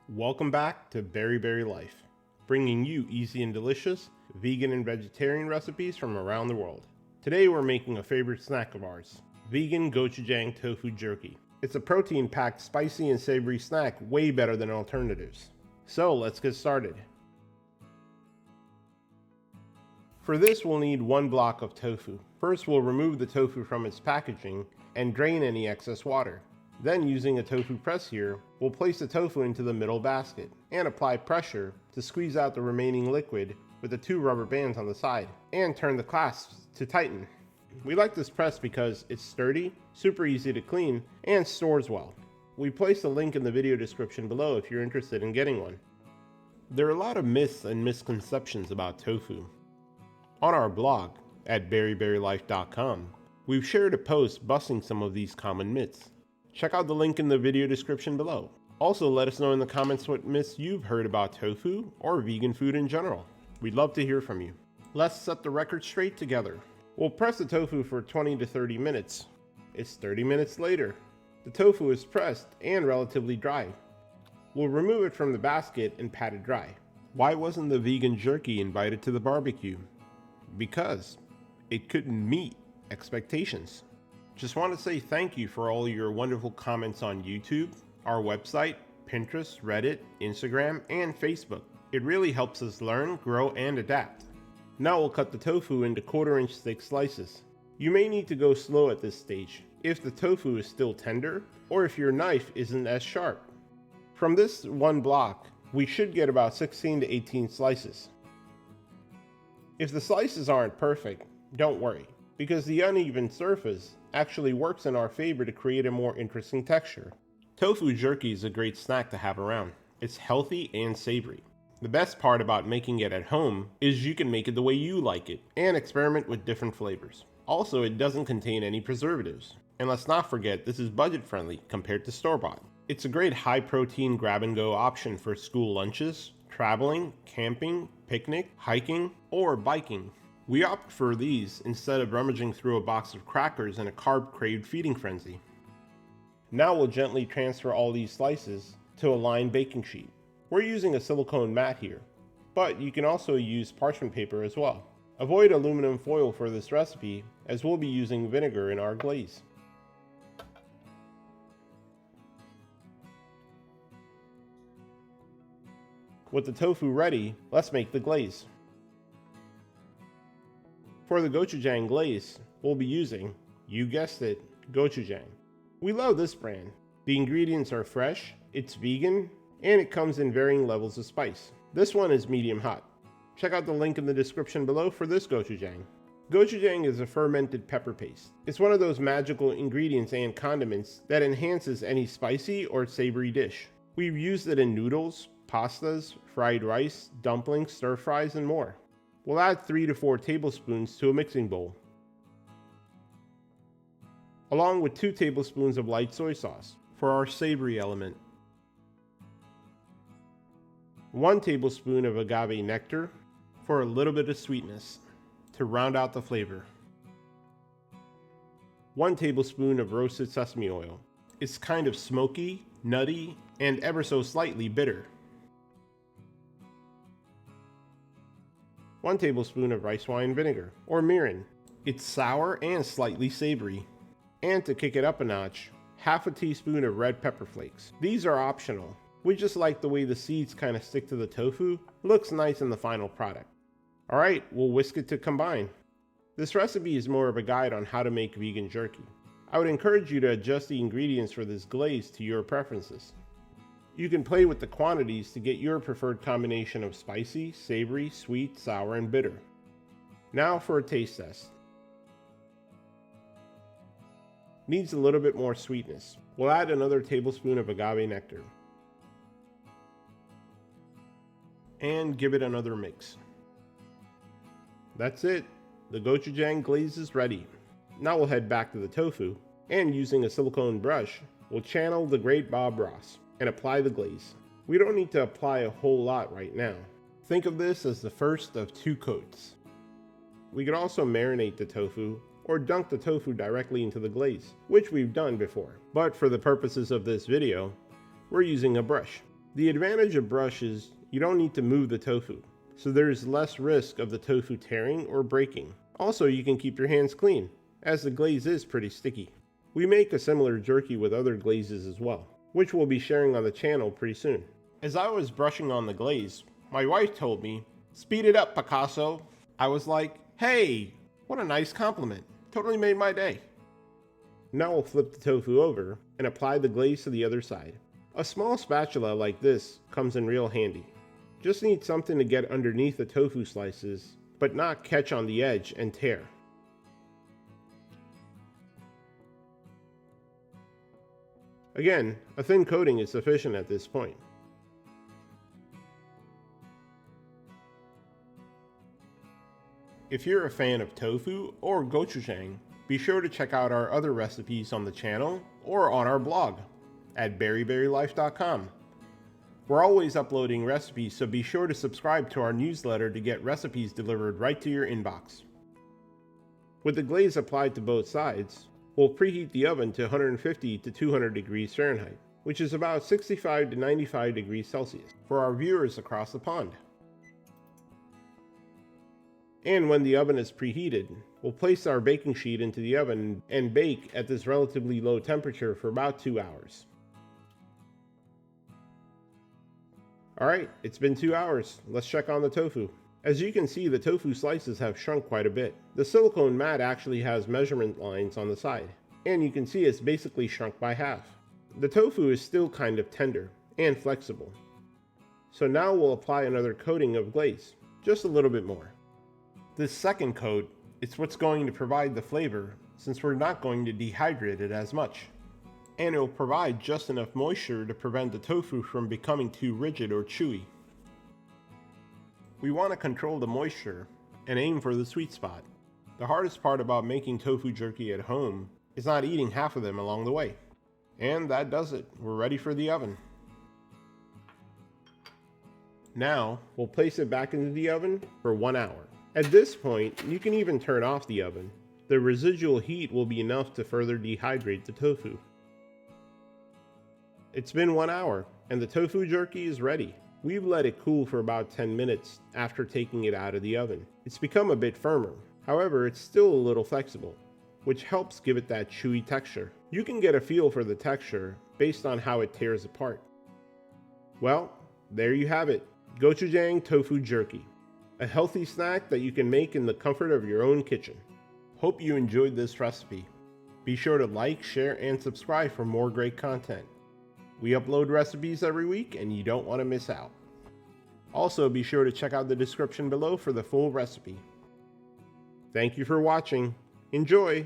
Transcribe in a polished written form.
Welcome back to Berry Life, bringing you easy and delicious vegan and vegetarian recipes from around the world. Today we're making a favorite snack of ours, vegan Gochujang Tofu Jerky. It's a protein-packed, spicy and savory snack way better than alternatives. So let's get started. For this we'll need 1 block of tofu. First we'll remove the tofu from its packaging and drain any excess water. Then, using a tofu press here, we'll place the tofu into the middle basket and apply pressure to squeeze out the remaining liquid with the 2 rubber bands on the side and turn the clasps to tighten. We like this press because it's sturdy, super easy to clean, and stores well. We place a link in the video description below if you're interested in getting one. There are a lot of myths and misconceptions about tofu. On our blog at berrylife.com, we've shared a post busting some of these common myths. Check out the link in the video description below. Also, let us know in the comments what myths you've heard about tofu or vegan food in general. We'd love to hear from you. Let's set the record straight together. We'll press the tofu for 20 to 30 minutes. It's 30 minutes later. The tofu is pressed and relatively dry. We'll remove it from the basket and pat it dry. Why wasn't the vegan jerky invited to the barbecue? Because it couldn't meet expectations. Just want to say thank you for all your wonderful comments on YouTube, our website, Pinterest, Reddit, Instagram, and Facebook. It really helps us learn, grow, and adapt. Now we'll cut the tofu into 1/4-inch thick slices. You may need to go slow at this stage if the tofu is still tender or if your knife isn't as sharp. From this 1 block, we should get about 16 to 18 slices. If the slices aren't perfect, don't worry, because the uneven surface actually works in our favor to create a more interesting texture. Tofu jerky is a great snack to have around. It's healthy and savory. The best part about making it at home is you can make it the way you like it and experiment with different flavors. Also, it doesn't contain any preservatives. And let's not forget, this is budget friendly compared to store-bought. It's a great high protein grab and go option for school lunches, traveling, camping, picnic, hiking, or biking. We opt for these instead of rummaging through a box of crackers in a carb-craved feeding frenzy. Now we'll gently transfer all these slices to a lined baking sheet. We're using a silicone mat here, but you can also use parchment paper as well. Avoid aluminum foil for this recipe, as we'll be using vinegar in our glaze. With the tofu ready, let's make the glaze. For the gochujang glaze, we'll be using, you guessed it, gochujang. We love this brand. The ingredients are fresh, it's vegan, and it comes in varying levels of spice. This one is medium hot. Check out the link in the description below for this gochujang. Gochujang is a fermented pepper paste. It's one of those magical ingredients and condiments that enhances any spicy or savory dish. We've used it in noodles, pastas, fried rice, dumplings, stir fries, and more. We'll add 3 to 4 tablespoons to a mixing bowl, along with 2 tablespoons of light soy sauce for our savory element, 1 tablespoon of agave nectar for a little bit of sweetness to round out the flavor, 1 tablespoon of roasted sesame oil. It's kind of smoky, nutty, and ever so slightly bitter. 1 tablespoon of rice wine vinegar, or mirin. It's sour and slightly savory. And to kick it up a notch, 1/2 teaspoon of red pepper flakes. These are optional. We just like the way the seeds kind of stick to the tofu. Looks nice in the final product. Alright, we'll whisk it to combine. This recipe is more of a guide on how to make vegan jerky. I would encourage you to adjust the ingredients for this glaze to your preferences. You can play with the quantities to get your preferred combination of spicy, savory, sweet, sour, and bitter. Now for a taste test. Needs a little bit more sweetness. We'll add another tablespoon of agave nectar. And give it another mix. That's it. The gochujang glaze is ready. Now we'll head back to the tofu, and using a silicone brush, we'll channel the Great Bob Ross and apply the glaze. We don't need to apply a whole lot right now. Think of this as the first of 2 coats. We could also marinate the tofu or dunk the tofu directly into the glaze, which we've done before. But for the purposes of this video, we're using a brush. The advantage of brush is you don't need to move the tofu, so there is less risk of the tofu tearing or breaking. Also, you can keep your hands clean, as the glaze is pretty sticky. We make a similar jerky with other glazes as well, which we'll be sharing on the channel pretty soon. As I was brushing on the glaze, my wife told me, "Speed it up, Picasso." I was like, hey, what a nice compliment. Totally made my day. Now we'll flip the tofu over and apply the glaze to the other side. A small spatula like this comes in real handy. Just need something to get underneath the tofu slices, but not catch on the edge and tear. Again, a thin coating is sufficient at this point. If you're a fan of tofu or gochujang, be sure to check out our other recipes on the channel or on our blog at berryberrylife.com. We're always uploading recipes, so be sure to subscribe to our newsletter to get recipes delivered right to your inbox. With the glaze applied to both sides, we'll preheat the oven to 150 to 200 degrees Fahrenheit, which is about 65 to 95 degrees Celsius for our viewers across the pond. And when the oven is preheated, we'll place our baking sheet into the oven and bake at this relatively low temperature for about 2 hours. Alright, it's been 2 hours. Let's check on the tofu. As you can see, the tofu slices have shrunk quite a bit. The silicone mat actually has measurement lines on the side, and you can see it's basically shrunk by half. The tofu is still kind of tender and flexible. So now we'll apply another coating of glaze, just a little bit more. This second coat is what's going to provide the flavor, since we're not going to dehydrate it as much. And it will provide just enough moisture to prevent the tofu from becoming too rigid or chewy. We want to control the moisture and aim for the sweet spot. The hardest part about making tofu jerky at home is not eating half of them along the way. And that does it. We're ready for the oven. Now, we'll place it back into the oven for 1 hour. At this point, you can even turn off the oven. The residual heat will be enough to further dehydrate the tofu. It's been 1 hour, and the tofu jerky is ready. We've let it cool for about 10 minutes after taking it out of the oven. It's become a bit firmer. However, it's still a little flexible, which helps give it that chewy texture. You can get a feel for the texture based on how it tears apart. Well, there you have it. Gochujang Tofu Jerky. A healthy snack that you can make in the comfort of your own kitchen. Hope you enjoyed this recipe. Be sure to like, share, and subscribe for more great content. We upload recipes every week and you don't want to miss out. Also, be sure to check out the description below for the full recipe. Thank you for watching. Enjoy!